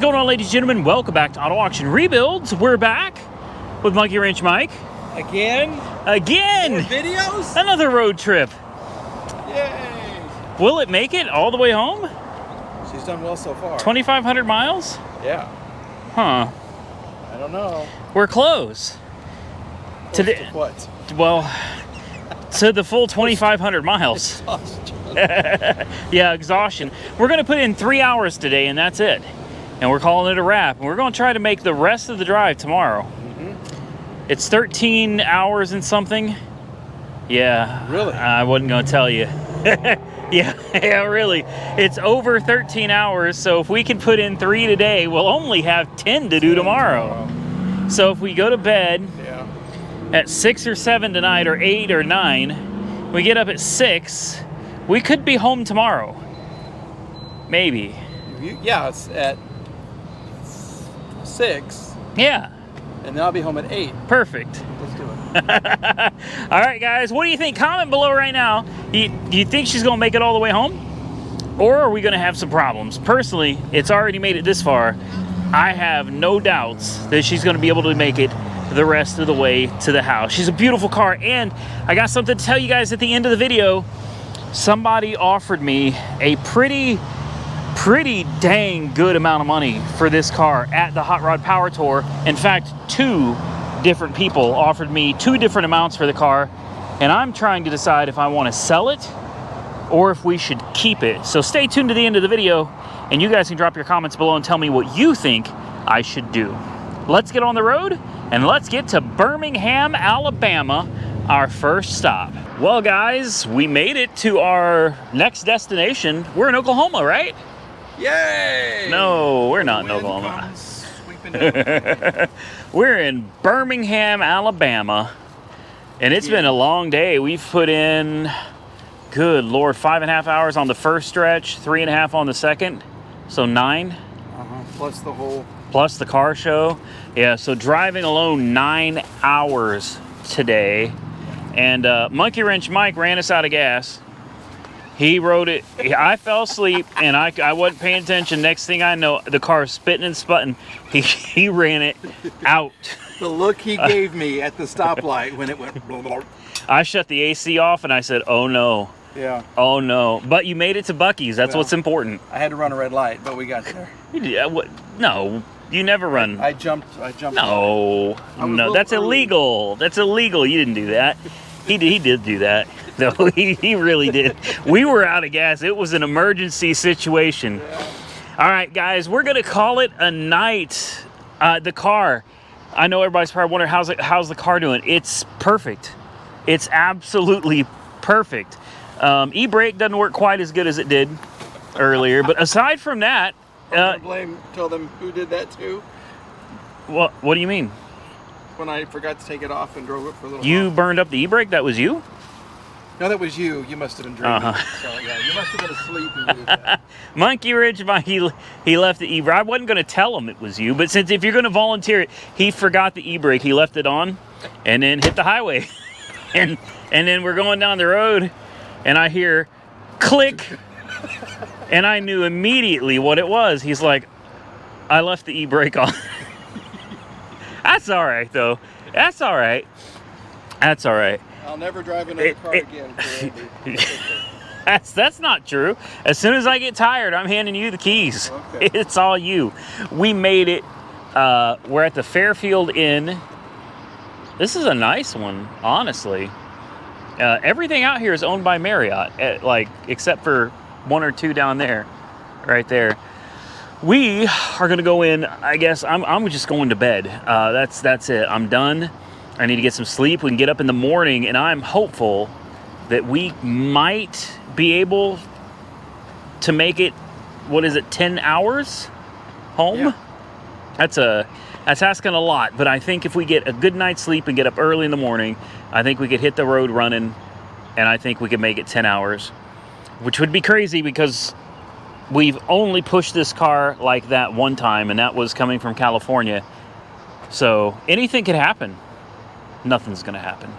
going on, ladies and gentlemen? Welcome back to Auto Auction Rebuilds. We're back with Monkey Wrench Mike. Again? More videos? Another road trip. Yay! Will it make it all the way home? She's done well so far. 2,500 miles? Yeah. Huh. I don't know. We're close. To what? Well, to the full 2,500 miles. Yeah, exhaustion. We're going to put in 3 hours today, and that's it. And we're calling it a wrap. And we're going to try to make the rest of the drive tomorrow. Mm-hmm. It's 13 hours and something. Yeah. Really? I wasn't going to tell you. Yeah, really. It's over 13 hours, so if we can put in 3 today, we'll only have 10 to do tomorrow. So if we go to bed at 6 or 7 tonight, or 8 or 9, we get up at 6, we could be home tomorrow. Maybe. Yeah, it's at 6. Yeah. And then I'll be home at 8. Perfect. Let's do it. All right, guys. What do you think? Comment below right now. Do you think she's going to make it all the way home? Or are we going to have some problems? Personally, it's already made it this far. I have no doubts that she's going to be able to make it the rest of the way to the house. She's a beautiful car. And I got something to tell you guys at the end of the video. Somebody offered me a pretty dang good amount of money for this car at the Hot Rod Power Tour. In fact, 2 different people offered me 2 different amounts for the car, and I'm trying to decide if I want to sell it or if we should keep it. So stay tuned to the end of the video, and you guys can drop your comments below and tell me what you think I should do. Let's get on the road, and let's get to Birmingham, Alabama, our first stop. Well, guys, we made it to our next destination. We're in Oklahoma, right? Yay! No, we're not in Oklahoma. We're in Birmingham, Alabama, and it's been a long day. We've put in, good Lord, 5.5 hours on the first stretch, 3.5 on the second, so 9. Plus the car show. Yeah, so driving alone 9 hours today, and Monkey Wrench Mike ran us out of gas. He rode it. I fell asleep, and I wasn't paying attention. Next thing I know, the car's spitting and sputting. He ran it out. The look he gave me at the stoplight when it went blah, blah. I shut the AC off, and I said, oh, no. Yeah. Oh, no. But you made it to Buc-ee's. That's what's important. I had to run a red light, but we got there. No, you never run. I jumped. No, that's illegal. That's illegal. You didn't do that. He did do that. No, he really did. We were out of gas. It was an emergency situation. Yeah. All right, guys, we're gonna call it a night. The car, I know everybody's probably wondering how's the car doing. It's perfect. It's absolutely perfect. E-brake doesn't work quite as good as it did earlier, but aside from that, tell them who did that too. What do you mean? When I forgot to take it off and drove it for a little while. You burned up the e-brake? That was you? No, that was you. You must have been drinking. So, yeah, you must have been asleep when you did that. Monkey Wrench, he left the e-brake. I wasn't going to tell him it was you, but since if you're going to volunteer it, he forgot the e-brake. He left it on and then hit the highway. and then we're going down the road, and I hear click, and I knew immediately what it was. He's like, I left the e-brake on. That's all right, though. That's all right. That's all right. I'll never drive another car again. That's not true. As soon as I get tired, I'm handing you the keys. Okay. It's all you. We made it. We're at the Fairfield Inn. This is a nice one, honestly. Everything out here is owned by Marriott, except for 1 or 2 down there, right there. We are gonna go in. I guess I'm just going to bed. That's it. I'm done. I need to get some sleep. We can get up in the morning, and I'm hopeful that we might be able to make it. What is it? 10 hours home? Yeah. That's asking a lot, but I think if we get a good night's sleep and get up early in the morning, I think we could hit the road running, and I think we could make it 10 hours, which would be crazy because we've only pushed this car like that one time, and that was coming from California. So anything could happen. Nothing's gonna happen.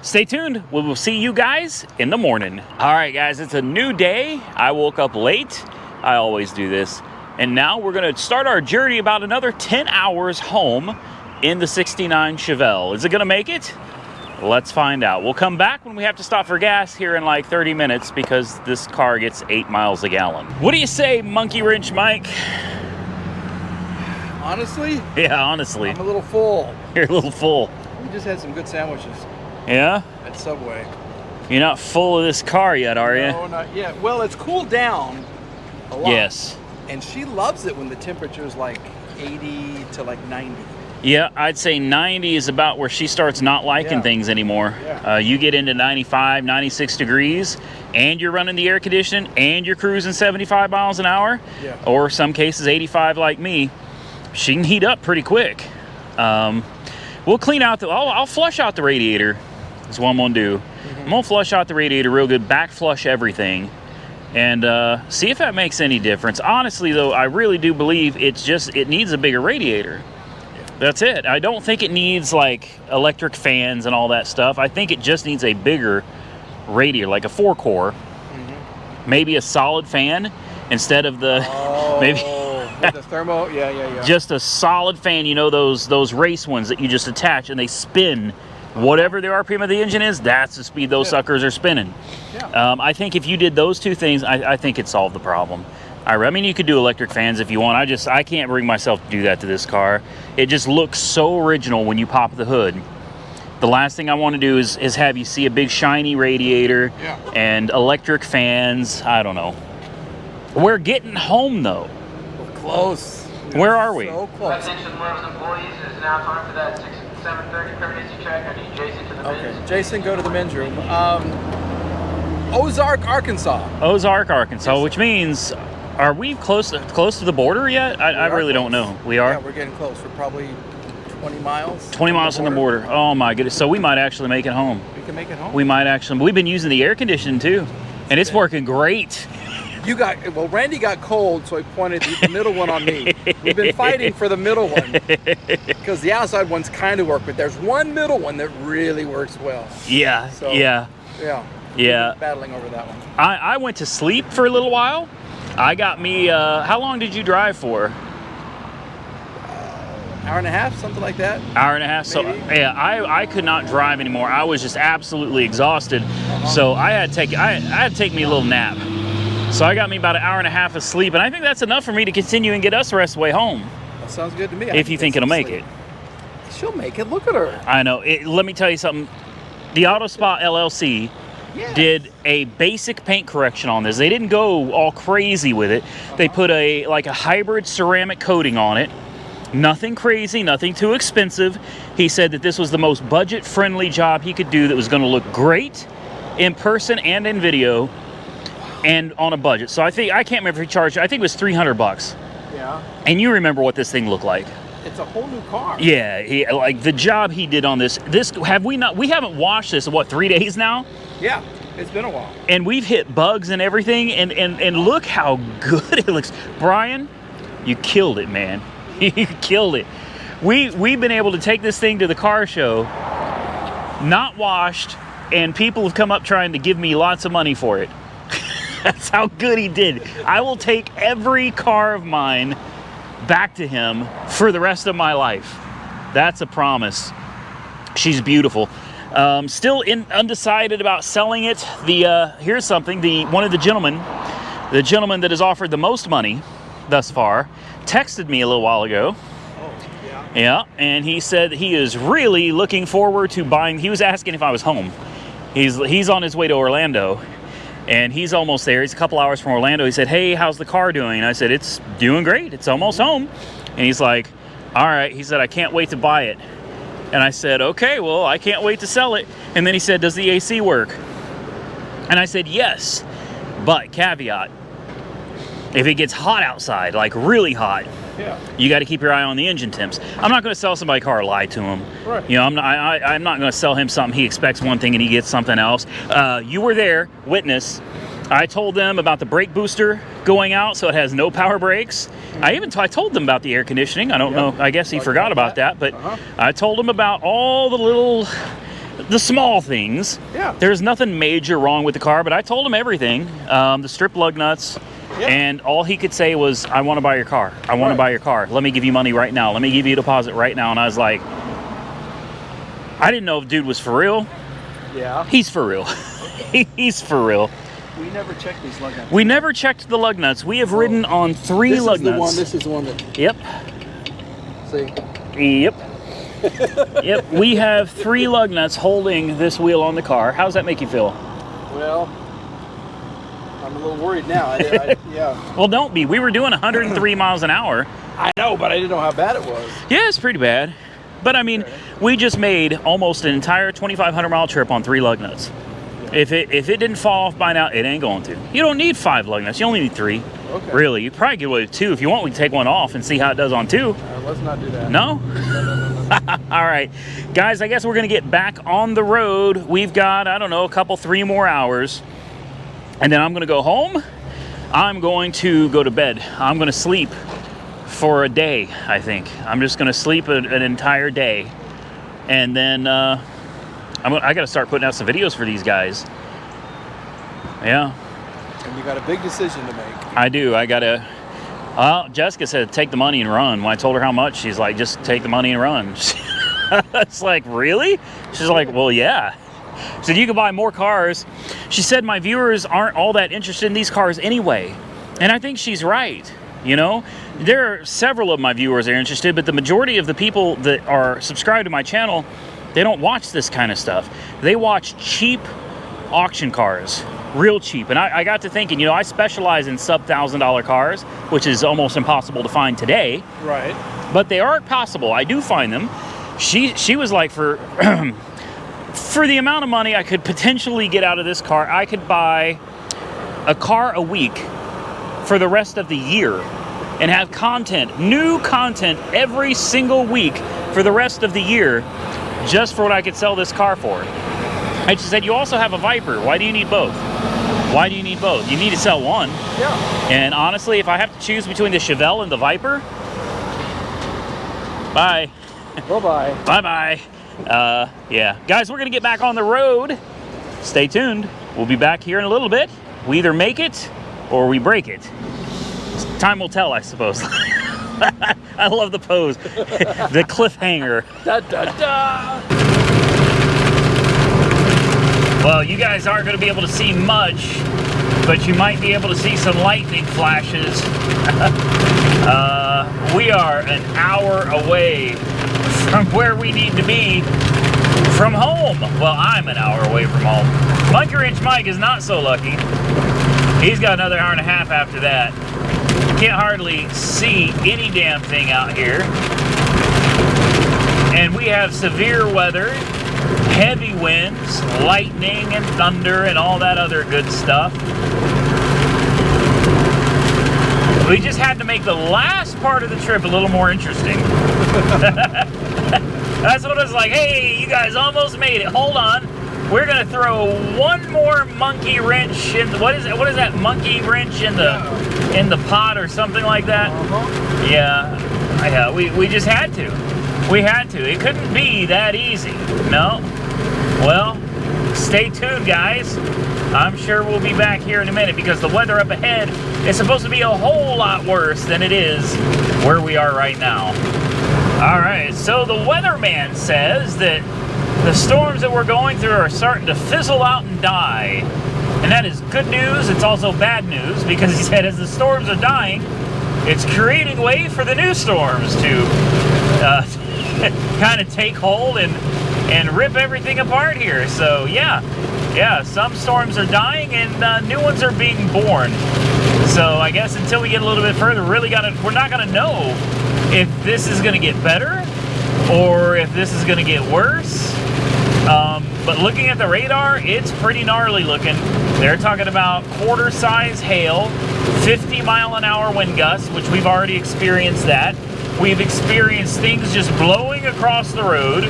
Stay tuned. We will see you guys in the morning. All right, guys, it's a new day. I woke up late. I always do this. And now we're gonna start our journey about another 10 hours home in the 69 Chevelle. Is it gonna make it? Let's find out. We'll come back when we have to stop for gas here in like 30 minutes because this car gets 8 miles a gallon. What do you say, Monkey Wrench Mike? Honestly? Yeah, honestly. I'm a little full. You're a little full. We just had some good sandwiches. Yeah? At Subway. You're not full of this car yet, are you? No, not yet. Well, it's cooled down a lot. Yes. And she loves it when the temperature is like 80 to like 90. Yeah, I'd say 90 is about where she starts not liking things anymore. Yeah. You get into 95, 96 degrees, and you're running the air conditioning, and you're cruising 75 miles an hour, or some cases 85 like me, she can heat up pretty quick. We'll clean out I'll flush out the radiator. That's what I'm gonna do. I'm gonna flush out the radiator real good, back flush everything, and see if that makes any difference. Honestly though, I really do believe it needs a bigger radiator. That's it. I don't think it needs like electric fans and all that stuff. I think it just needs a bigger radiator, like a 4-core. Maybe a solid fan instead of the maybe with the thermo. Yeah. Just a solid fan, you know, those race ones that you just attach and they spin. Whatever the RPM of the engine is, that's the speed those suckers are spinning. I think if you did those two things, I think it solved the problem. I mean, you could do electric fans if you want. I can't bring myself to do that to this car. It just looks so original when you pop the hood. The last thing I want to do is have you see a big shiny radiator and electric fans. I don't know. We're getting home though. We're close. Where are we? So close. Attention Lowe's employees, it is now time for that 7:30 courtesy check. I need Jason to the men's. Jason, go to the men's room. Ozark, Arkansas. Ozark, Arkansas, which means, are we close to the border yet? I really don't know. We are? Yeah, we're getting close. We're probably 20 miles. 20 miles from the border. Oh my goodness. So we might actually make it home. We can make it home. We might actually. We've been using the air conditioning too, and it's working great. Randy got cold, so he pointed the middle one on me. We've been fighting for the middle one because the outside ones kind of work, but there's one middle one that really works well. Yeah. So, yeah. Battling over that one. I went to sleep for a little while. I got me. How long did you drive for? Hour and a half, something like that. Hour and a half. So yeah, I could not drive anymore. I was just absolutely exhausted. So I had to take me a little nap. So I got me about an hour and a half of sleep, and I think that's enough for me to continue and get us the rest of the way home. That sounds good to me. If you think it'll make it. She'll make it. Look at her. I know. Let me tell you something. The Auto Spot LLC did a basic paint correction on this. They didn't go all crazy with it. They put a hybrid ceramic coating on it. Nothing crazy, nothing too expensive. He said that this was the most budget-friendly job he could do that was going to look great in person and in video and on a budget. So I can't remember if he charged, I think it was $300. Yeah. And you remember what this thing looked like. It's a whole new car. Yeah, like the job he did on this we haven't washed this in what, 3 days now? Yeah, it's been a while. And we've hit bugs and everything, and look how good it looks. Brian, you killed it, man. You killed it. We've been able to take this thing to the car show, not washed, and people have come up trying to give me lots of money for it. That's how good he did. I will take every car of mine back to him for the rest of my life. That's a promise. She's beautiful. Still undecided about selling it. Here's something. One of the gentlemen that has offered the most money thus far, texted me a little while ago. Yeah, and he said he is really looking forward to buying. He was asking if I was home. He's on his way to Orlando, and he's almost there. He's a couple hours from Orlando. He said, "Hey, how's the car doing?" And I said, "It's doing great. It's almost home." And he's like, "All right." He said, "I can't wait to buy it." And I said, "Okay, well, I can't wait to sell it." And then he said, "Does the AC work?" And I said, "Yes, but caveat: if it gets hot outside, like really hot, you got to keep your eye on the engine temps." I'm not going to sell somebody a car, lie to him. Right. You know, I'm not going to sell him something he expects one thing and he gets something else. You were there, witness. I told them about the brake booster going out, so it has no power brakes. I told them about the air conditioning. I don't know. I guess he forgot about that, but I told him about all the small things. Yeah. There's nothing major wrong with the car, but I told him everything. The strip lug nuts Yeah. And all he could say was, I want to buy your car. I want to buy your car. Let me give you money right now. Let me give you a deposit right now. And I was like, I didn't know if dude was for real. Yeah. He's for real. He's for real. We never checked these lug nuts. We never checked the lug nuts. We have ridden on 3 lug nuts. This is the one that... Yep. See? Yep. Yep. We have 3 lug nuts holding this wheel on the car. How does that make you feel? Well, I'm a little worried now. Yeah. Well, don't be. We were doing 103 miles an hour. I know, but I didn't know how bad it was. Yeah, it's pretty bad. But I mean, we just made almost an entire 2,500 mile trip on 3 lug nuts. If it didn't fall off by now, it ain't going to. You don't need 5 lug nuts. You only need 3. Okay. Really, you probably get away with 2. If you want, we can take one off and see how it does on 2. Let's not do that. No? All right. Guys, I guess we're going to get back on the road. We've got, I don't know, a couple, 3 more hours. And then I'm going to go home. I'm going to go to bed. I'm going to sleep for a day, I think. I'm just going to sleep an entire day. And then I got to start putting out some videos for these guys. Yeah. And you got a big decision to make. I do. I got to... Well, Jessica said, take the money and run. When I told her how much, she's like, just take the money and run. It's like, really? She's like, well, yeah. She said, you can buy more cars. She said, my viewers aren't all that interested in these cars anyway. And I think she's right. You know, there are several of my viewers that are interested, but the majority of the people that are subscribed to my channel, they don't watch this kind of stuff. They watch cheap auction cars. Real cheap. And I got to thinking, you know, I specialize in sub $1,000 cars, which is almost impossible to find today. Right. But they are possible. I do find them. She was like, for for the amount of money I could potentially get out of this car, I could buy a car a week for the rest of the year and have content, new content every single week for the rest of the year, just for what I could sell this car for. And she said, you also have a Viper. Why do you need both? Why do you need both? You need to sell one. Yeah. And honestly, if I have to choose between the Chevelle and the Viper, bye. Bye-bye. Bye-bye. Yeah. Guys, we're going to get back on the road. Stay tuned. We'll be back here in a little bit. We either make it or we break it. Time will tell, I suppose. I love the pose. The cliffhanger. Da, da, da. Well, you guys aren't going to be able to see much, but you might be able to see some lightning flashes. We are an hour away from where we need to be from home. Well, I'm an hour away from home. Monkey Wrench Mike is not so lucky. He's got another hour and a half after that. Can't hardly see any damn thing out here. And we have severe weather. Heavy winds, lightning and thunder and all that other good stuff. We just had to make the last part of the trip a little more interesting. That's what I was like, hey, you guys almost made it. Hold on. We're gonna throw one more monkey wrench in the, what is that monkey wrench in the pot or something like that? Yeah, we just had to. We had to. It couldn't be that easy. No. Well, stay tuned, guys. I'm sure we'll be back here in a minute because the weather up ahead is supposed to be a whole lot worse than it is where we are right now. All right, so the weatherman says that the storms that we're going through are starting to fizzle out and die. And that is good news. It's also bad news because he said as the storms are dying, it's creating way for the new storms to kind of take hold and rip everything apart here. So yeah, some storms are dying and new ones are being born. So I guess until we get a little bit further, we're not gonna know if this is gonna get better or if this is gonna get worse. But looking at the radar, it's pretty gnarly looking. They're talking about quarter-size hail, 50-mile-an-hour wind gusts, which we've already experienced that. We've experienced things just blowing across the road.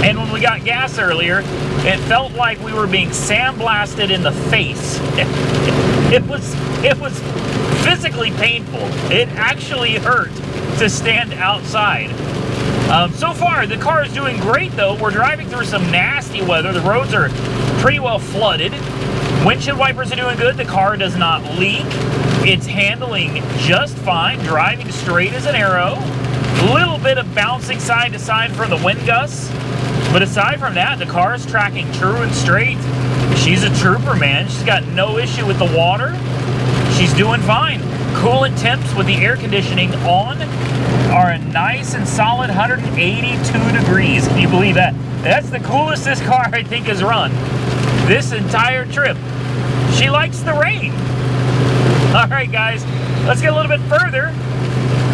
And when we got gas earlier, it felt like we were being sandblasted in the face. It was physically painful. It actually hurt to stand outside. So far, the car is doing great, though. We're driving through some nasty weather. The roads are pretty well flooded. Windshield wipers are doing good. The car does not leak. It's handling just fine, driving straight as an arrow. A little bit of bouncing side to side for the wind gusts. But aside from that, the car is tracking true and straight. She's a trooper, man. She's got no issue with the water. She's doing fine. Coolant temps with the air conditioning on are a nice and solid 182 degrees. Can you believe that? That's the coolest this car, I think, has run this entire trip. She likes the rain. All right, guys, let's get a little bit further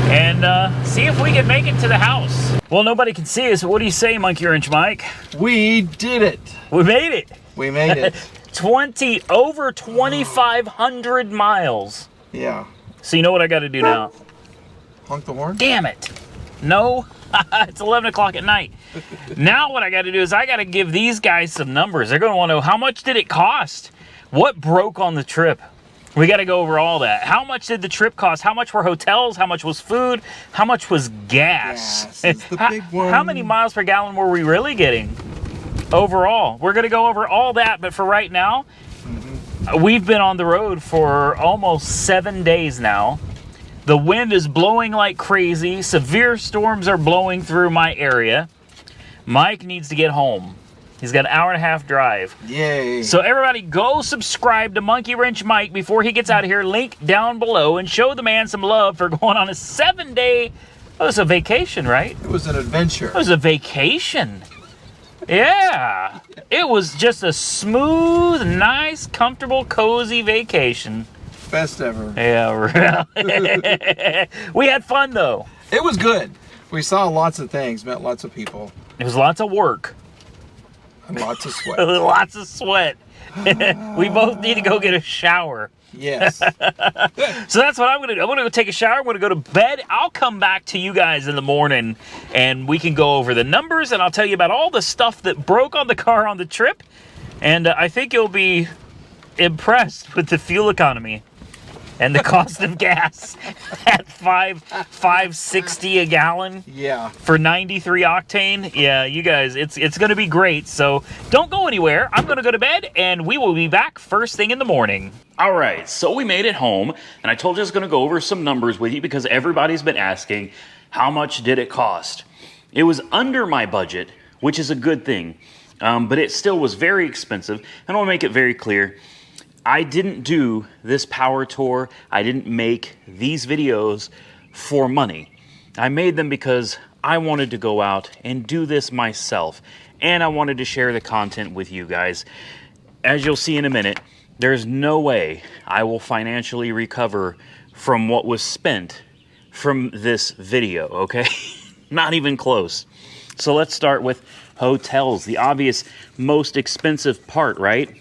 and see if we can make it to the house. Well, nobody can see us. What do you say, Monkey Wrench Mike? We did it. We made it. We made it. Over 2,500 miles. Yeah. So you know what I got to do now? Honk the horn? Damn it. No, it's 11 o'clock at night. Now what I got to do is I got to give these guys some numbers. They're going to want to know, how much did it cost? What broke on the trip? We got to go over all that. How much did the trip cost? How much were hotels? How much was food? How much was gas? Gas is the big one. How many miles per gallon were we really getting overall? We're going to go over all that, but for right now, we've been on the road for almost 7 days now. The wind is blowing like crazy. Severe storms are blowing through my area. Mike needs to get home. He's got an hour-and-a-half drive. Yay. So everybody go subscribe to Monkey Wrench Mike before he gets out of here. Link down below, and show the man some love for going on a 7-day... Oh, it was a vacation, right? It was an adventure. It was a vacation. Yeah. It was just a smooth, nice, comfortable, cozy vacation. Best ever. Yeah, really. We had fun, though. It was good. We saw lots of things, met lots of people. It was lots of work. And lots of sweat. Lots of sweat. We both need to go get a shower. Yes. So that's what I'm going to do. I'm going to go take a shower. I'm going to go to bed. I'll come back to you guys in the morning, and we can go over the numbers, and I'll tell you about all the stuff that broke on the car on the trip. And I think you'll be impressed with the fuel economy and the cost of gas at $5.60 a gallon. Yeah. For 93 octane. Yeah, you guys, it's going to be great. So don't go anywhere. I'm going to go to bed, and we will be back first thing in the morning. All right, so we made it home, and I told you I was going to go over some numbers with you because everybody's been asking, how much did it cost? It was under my budget, which is a good thing, but it still was very expensive. And I want to make it very clear, I didn't do this power tour. I didn't make these videos for money. I made them because I wanted to go out and do this myself, and I wanted to share the content with you guys. As you'll see in a minute, there's no way I will financially recover from what was spent from this video, okay? Not even close. So let's start with hotels, the obvious most expensive part, right?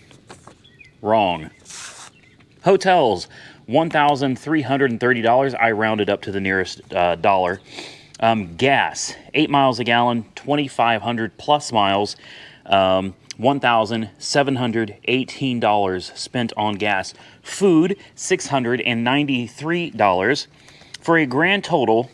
Wrong. Hotels, $1,330. I rounded up to the nearest dollar. Gas, 8 miles a gallon, 2,500 plus miles, $1,718 spent on gas. Food, $693 for a grand total,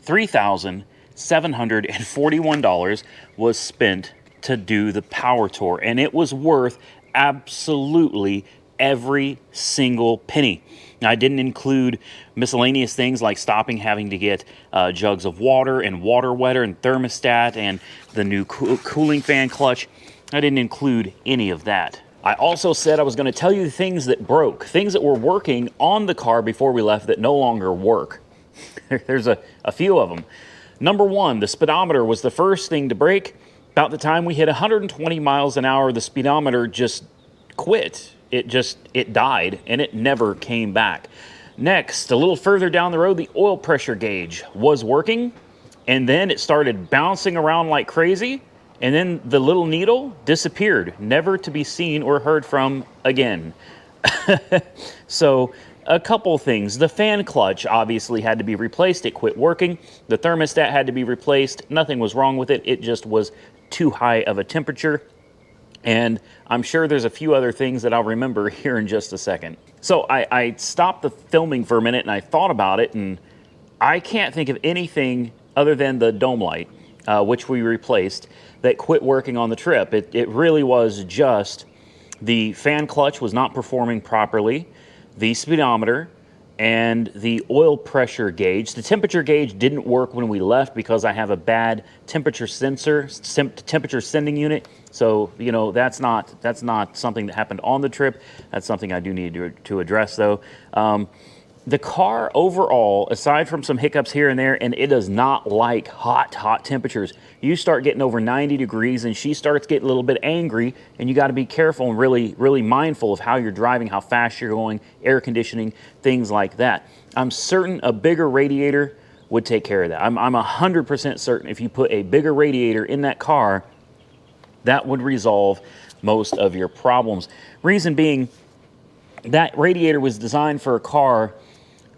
$3,741 was spent to do the power tour, and it was worth absolutely every single penny. Now, I didn't include miscellaneous things like stopping, having to get jugs of water and water wetter and thermostat and the new cooling fan clutch. I didn't include any of that. I also said I was going to tell you the things that broke, things that were working on the car before we left that no longer work. There's a few of them. Number one, the speedometer was the first thing to break. About the time we hit 120 miles an hour, the speedometer just quit. It died, and it never came back. Next, a little further down the road, the oil pressure gauge was working, and then it started bouncing around like crazy, and then the little needle disappeared, never to be seen or heard from again. So, a couple things. The fan clutch obviously had to be replaced. It quit working. The thermostat had to be replaced. Nothing was wrong with it. It just was too high of a temperature. And I'm sure there's a few other things that I'll remember here in just a second. So I stopped the filming for a minute and I thought about it, and I can't think of anything other than the dome light, which we replaced, that quit working on the trip. It really was just the fan clutch was not performing properly. the speedometer, and the oil pressure gauge. The temperature gauge didn't work when we left because I have a bad temperature temperature sending unit. So, you know, that's not something that happened on the trip. That's something I do need to address, though. The car overall, aside from some hiccups here and there, and it does not like hot temperatures. You start getting over 90 degrees and she starts getting a little bit angry, and you got to be careful and really mindful of how you're driving, how fast you're going, air conditioning, things like that. I'm certain a bigger radiator would take care of that. I'm 100% certain if you put a bigger radiator in that car, that would resolve most of your problems. Reason being, that radiator was designed for a car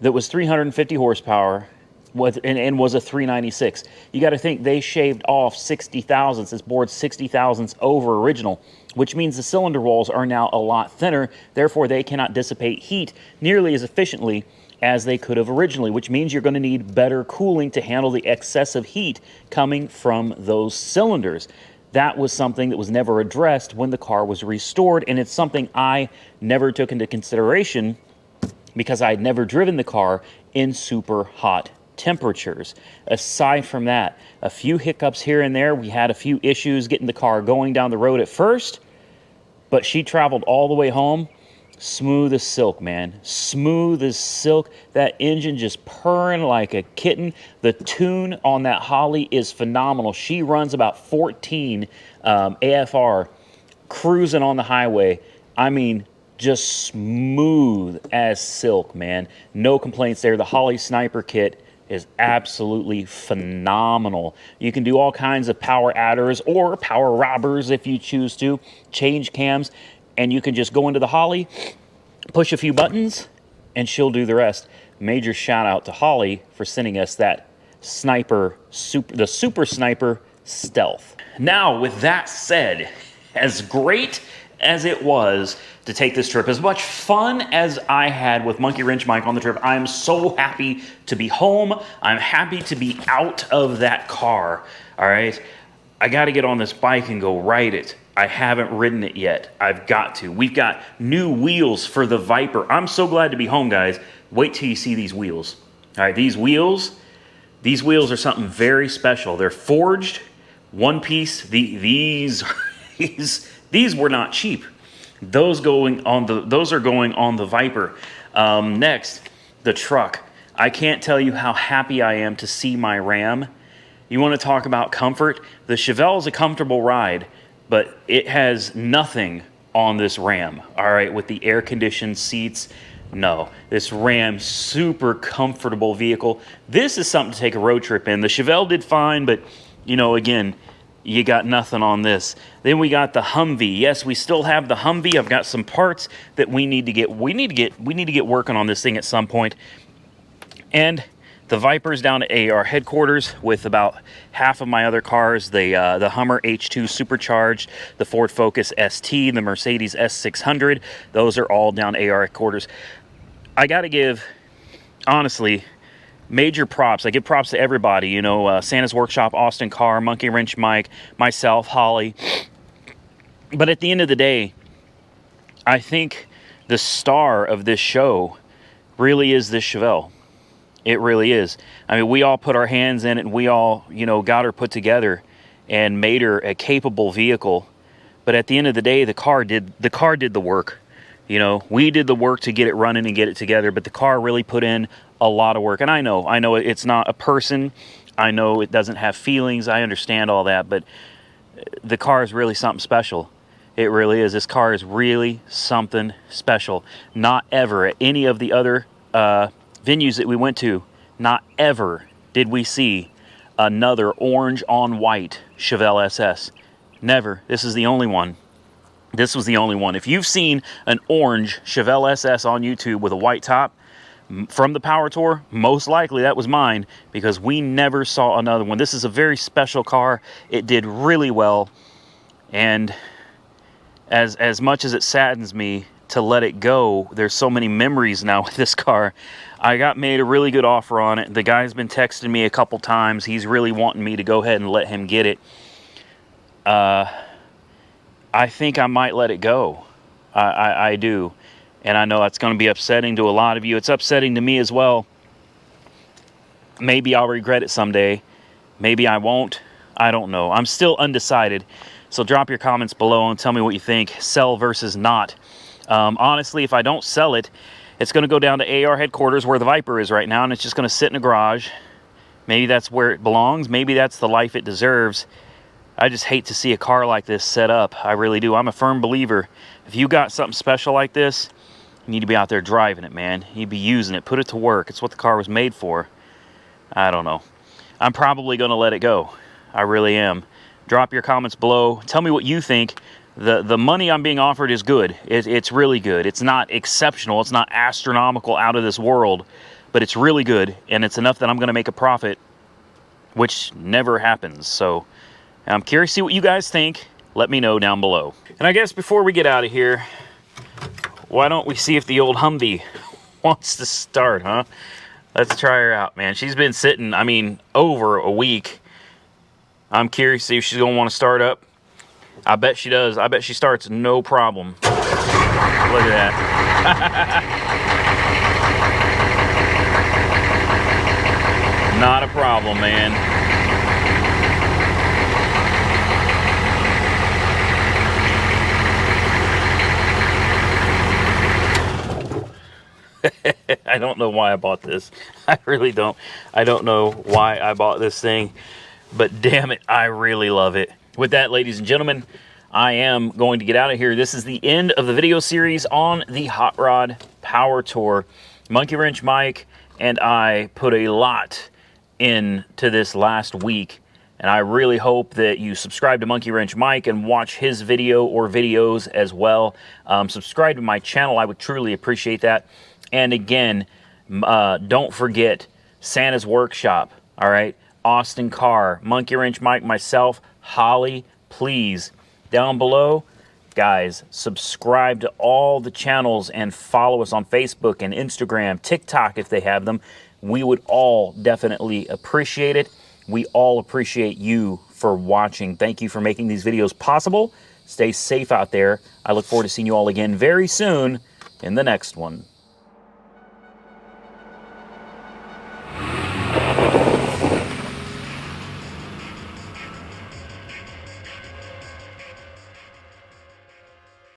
that was 350 horsepower and was a 396. You got to think they shaved off 60 thousandths. This board's 60 thousandths over original, which means the cylinder walls are now a lot thinner. Therefore, they cannot dissipate heat nearly as efficiently as they could have originally, which means you're going to need better cooling to handle the excessive heat coming from those cylinders. That was something that was never addressed when the car was restored, and it's something I never took into consideration because I had never driven the car in super hot temperatures. Aside from that, a few hiccups here and there. We had a few issues getting the car going down the road at first, but she traveled all the way home. Smooth as silk, man. Smooth as silk. That engine just purring like a kitten. The tune on that Holley is phenomenal. She runs about 14 AFR cruising on the highway. I mean, just smooth as silk, man. No complaints there. The Holley Sniper Kit is absolutely phenomenal. You can do all kinds of power adders or power robbers if you choose to, change cams, and you can just go into the Holley, push a few buttons, and she'll do the rest. Major shout out to Holley for sending us that the Super Sniper Stealth. Now, with that said, as great as it was to take this trip, as much fun as I had with Monkey Wrench Mike on the trip, I'm so happy to be home. I'm happy to be out of that car, all right? I got to get on this bike and go ride it. I haven't ridden it yet. I've got to. We've got new wheels for the Viper. I'm so glad to be home, guys. Wait till you see these wheels. All right, these wheels are something very special. They're forged, one piece. These were not cheap. Those are going on the Viper. Next, the truck. I can't tell you how happy I am to see my Ram. You want to talk about comfort? The Chevelle is a comfortable ride, but it has nothing on this Ram. All right, with the air-conditioned seats. No, this Ram, super comfortable vehicle. This is something to take a road trip in. The Chevelle did fine, but you know, again, you got nothing on this. Then we got the Humvee. Yes, we still have the Humvee. I've got some parts that we need to get working on this thing at some point. And the Viper's down at AR headquarters with about half of my other cars. The Hummer H2 Supercharged, the Ford Focus ST, the Mercedes S600. Those are all down at AR headquarters. I got to give, honestly, major props. I give props to everybody, you know, Santa's Workshop, Austin Carr, Monkey Wrench Mike, myself, Holley. But at the end of the day, I think the star of this show really is this Chevelle. It really is. I mean, we all put our hands in it, and we all, you know, got her put together and made her a capable vehicle. But at the end of the day, the car did the work. You know, we did the work to get it running and get it together, but the car really put in a lot of work. And I know it's not a person. I know it doesn't have feelings. I understand all that, but the car is really something special. It really is. This car is really something special. Not ever at any of the other venues that we went to, not ever did we see another orange on white Chevelle SS. Never. This is the only one. This was the only one. If you've seen an orange Chevelle SS on YouTube with a white top from the Power Tour, most likely that was mine, because we never saw another one. This is a very special car. It did really well, and as much as it saddens me to let it go, there's so many memories now with this car. I got made a really good offer on it. The guy's been texting me a couple times. He's really wanting me to go ahead and let him get it. I think I might let it go. I do. And I know that's going to be upsetting to a lot of you. It's upsetting to me as well. Maybe I'll regret it someday. Maybe I won't. I don't know. I'm still undecided. So drop your comments below and tell me what you think. Sell versus not. Honestly, if I don't sell it, it's going to go down to AR headquarters where the Viper is right now, and it's just going to sit in a garage. Maybe that's where it belongs. Maybe that's the life it deserves. I just hate to see a car like this set up. I really do. I'm a firm believer. If you got something special like this, you need to be out there driving it, man. You need to be using it. Put it to work. It's what the car was made for. I don't know. I'm probably going to let it go. I really am. Drop your comments below. Tell me what you think. The money I'm being offered is good. It's really good. It's not exceptional. It's not astronomical, out of this world. But it's really good. And it's enough that I'm going to make a profit, which never happens. So I'm curious to see what you guys think. Let me know down below. And I guess before we get out of here, why don't we see if the old Humvee wants to start, huh? Let's try her out, man. She's been sitting, I mean, over a week. I'm curious to see if she's going to want to start up. I bet she does. I bet she starts no problem. Look at that. Not a problem, man. I don't know why I bought this. I really don't. I don't know why I bought this thing, but damn it, I really love it. With that, ladies and gentlemen, I am going to get out of here. This is the end of the video series on the Hot Rod Power Tour. Monkey Wrench Mike and I put a lot into this last week, and I really hope that you subscribe to Monkey Wrench Mike and watch his video or videos as well. Subscribe to my channel. I would truly appreciate that. And again, don't forget Santa's Workshop, all right? Austin Carr, Monkey Wrench Mike, myself, Holley, please, down below, guys, subscribe to all the channels and follow us on Facebook and Instagram, TikTok if they have them. We would all definitely appreciate it. We all appreciate you for watching. Thank you for making these videos possible. Stay safe out there. I look forward to seeing you all again very soon in the next one.